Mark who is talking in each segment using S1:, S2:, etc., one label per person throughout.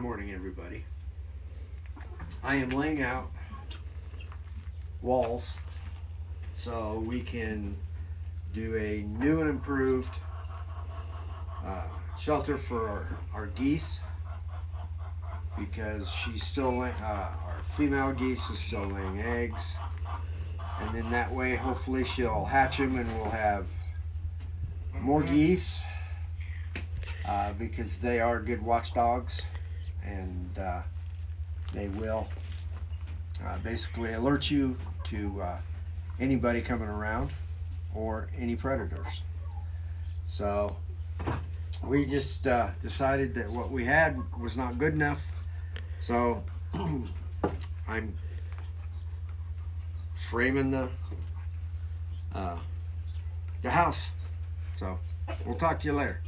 S1: morning, everybody. I am laying out walls so we can do a new and improved shelter for our geese, because she's still our female geese is still laying eggs, and then that way hopefully she'll hatch them and we'll have more geese, because they are good watchdogs, and they will basically alert you to anybody coming around or any predators. So we just decided that what we had was not good enough, so I'm framing the house. So we'll talk to you later.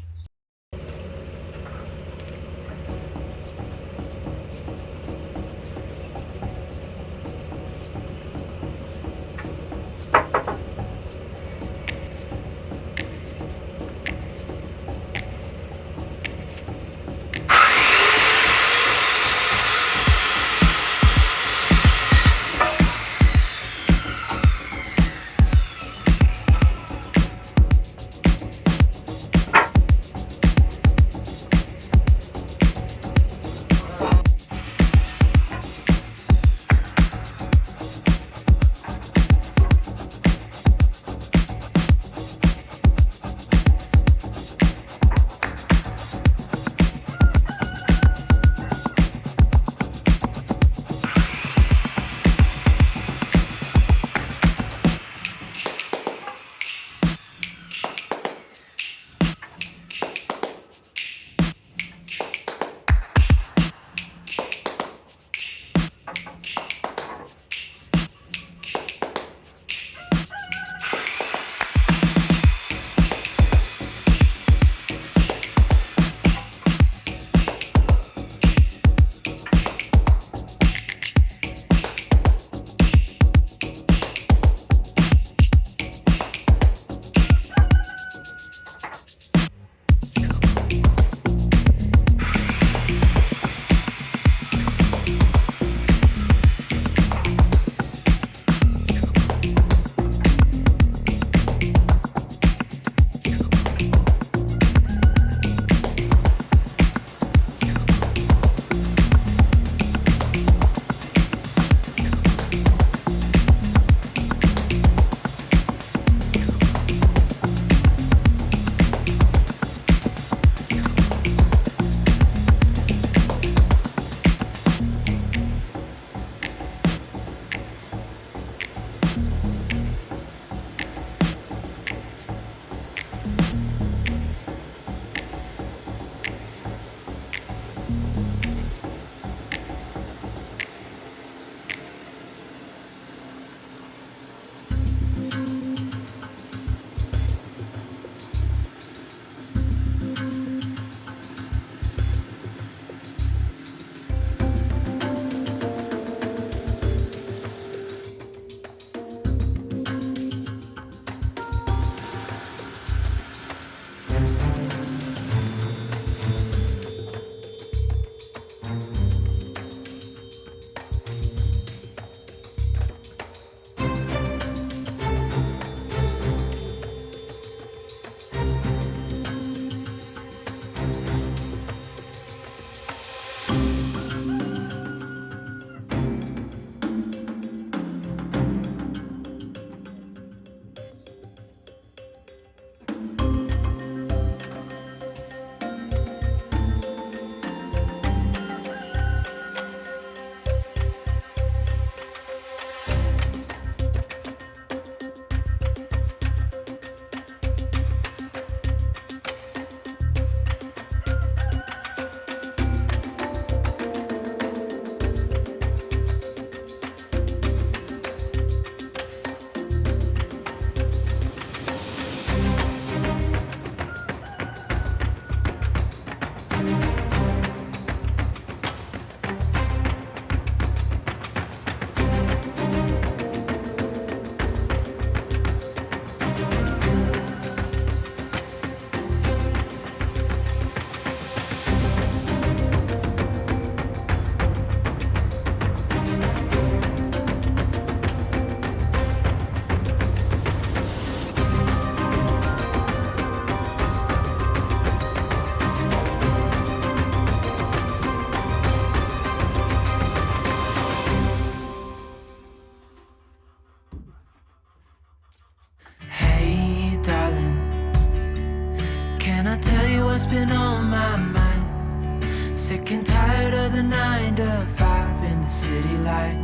S2: Sick and tired of the 9 to 5 in the city life.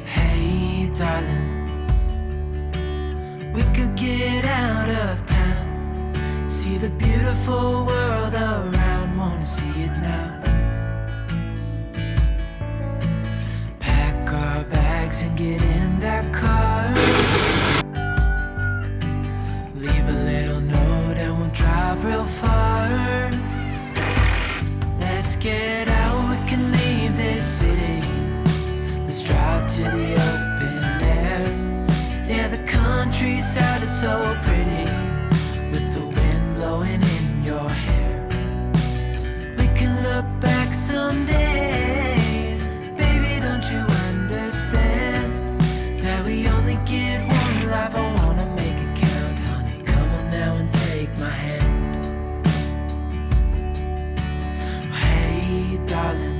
S2: Hey darling, we could get out of town, see the beautiful world around, wanna see it now. Pack our bags and get in that car, leave a little note and we'll drive real far. Let's get out, we can leave this city, let's drive to the open air. Yeah, the countryside is so pretty, with the wind blowing in your hair. We can look back someday, baby, don't you understand that we only get one life? I wanna make it count, honey, come on now and take my hand. Hey darling,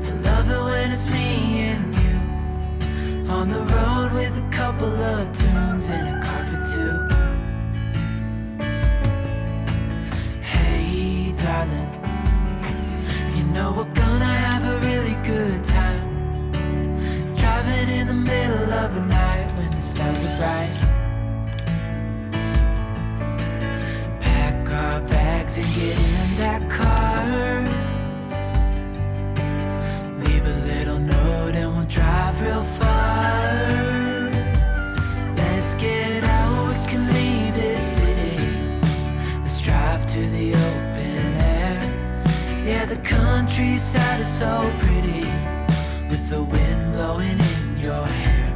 S2: I love it when it's me and you on the road with a couple of tunes and a car for two. Hey darling, you know we're gonna have a really good time, driving in the middle of the night when the stars are bright. Pack our bags and get in that car, leave a little note and we'll drive real far. Let's get out, we can leave this city, let's drive to the open air. Yeah, the countryside is so pretty, with the wind blowing in your hair.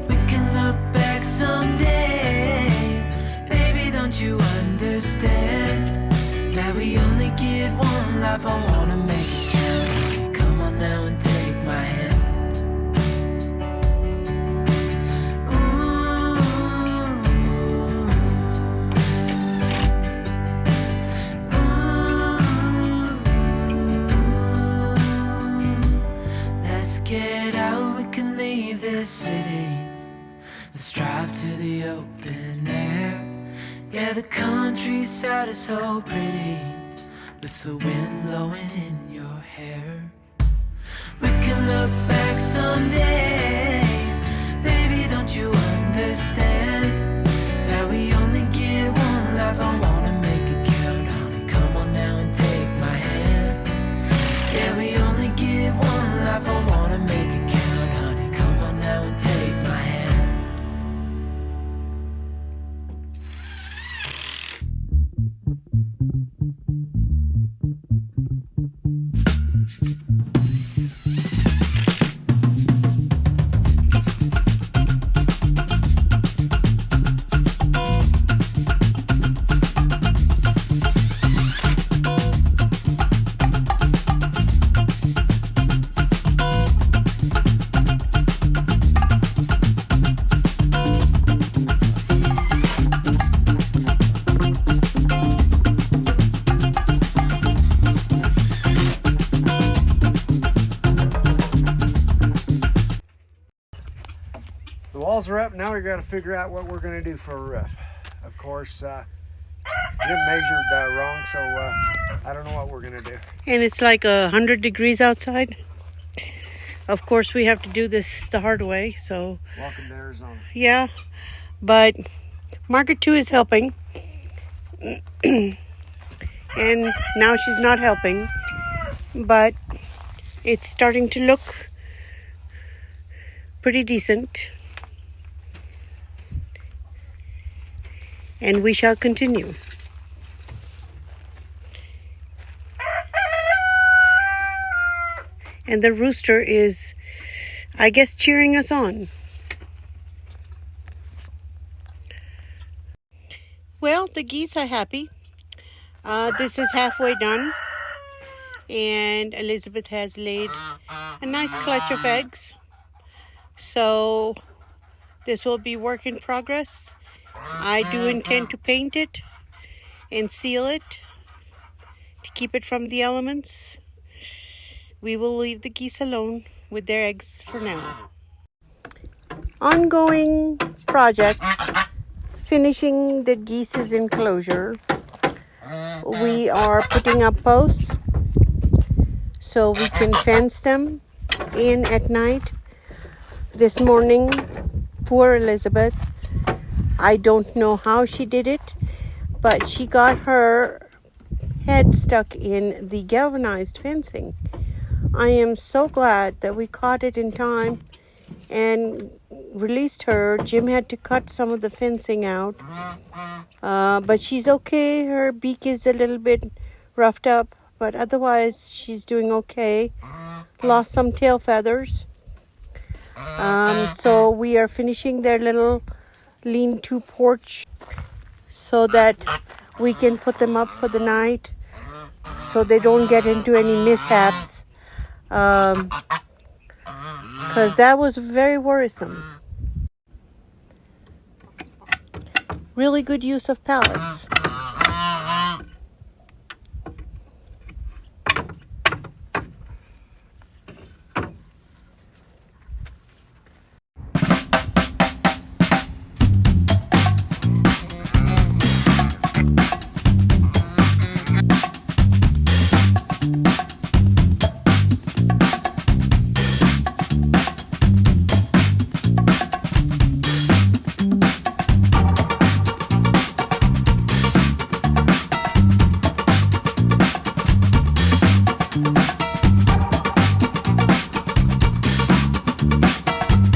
S2: We can look back someday, baby, don't you understand that we only get one life? I wanna make it count, come on now and take my hand. Let's get out, we can leave this city, let's drive to the open air. Yeah, the countryside is so pretty, with the wind blowing in your hair. We can look back someday, baby, don't you understand that we only get one life? I wanna make it count, honey, come on now and take my hand. Yeah, we only get one life, I wanna make it count, honey, come on now and take my hand.
S1: The walls are up. Now we got to figure out what we're going to do for a roof. Of course, Jim measured wrong, so I don't know what we're going to do.
S3: And it's like 100 degrees outside. Of course, we have to do this the hard way, so...
S1: Welcome to Arizona.
S3: Yeah, but Margaret too is helping. And now she's not helping. But it's starting to look pretty decent. And we shall continue. And the rooster is, I guess, cheering us on. Well, the geese are happy. This is halfway done. And Elizabeth has laid a nice clutch of eggs. So this will be work in progress. I do intend to paint it and seal it to keep it from the elements. We will leave the geese alone with their eggs for now. Ongoing project finishing the geese's enclosure. We are putting up posts so we can fence them in at night. This morning, poor Elizabeth, I don't know how she did it, but she got her head stuck in the galvanized fencing. I am so glad that we caught it in time and released her. Jim had to cut some of the fencing out, but she's okay. Her beak is a little bit roughed up, but otherwise she's doing okay. Lost some tail feathers. So we are finishing their little lean-to porch so that we can put them up for the night so they don't get into any mishaps, because that was very worrisome. Really good use of pallets.